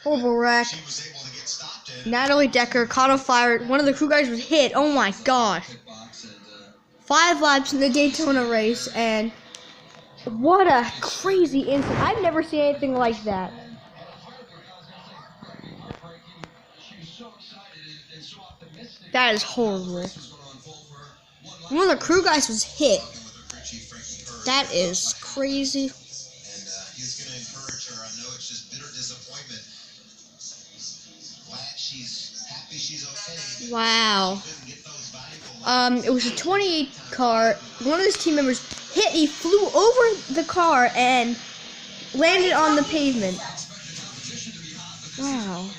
Horrible wreck. Natalie Decker caught on fire. One of the crew guys was hit. Oh my gosh. 5 laps in the Daytona race, and what a crazy incident. I've never seen anything like that. That is horrible. One of the crew guys was hit. That is crazy. And he's going to encourage her. I know it's just bitter disappointment. Glad she's happy she's okay. Wow. It was a 28 car. One of his team members hit. He flew over the car and landed on the pavement. Wow.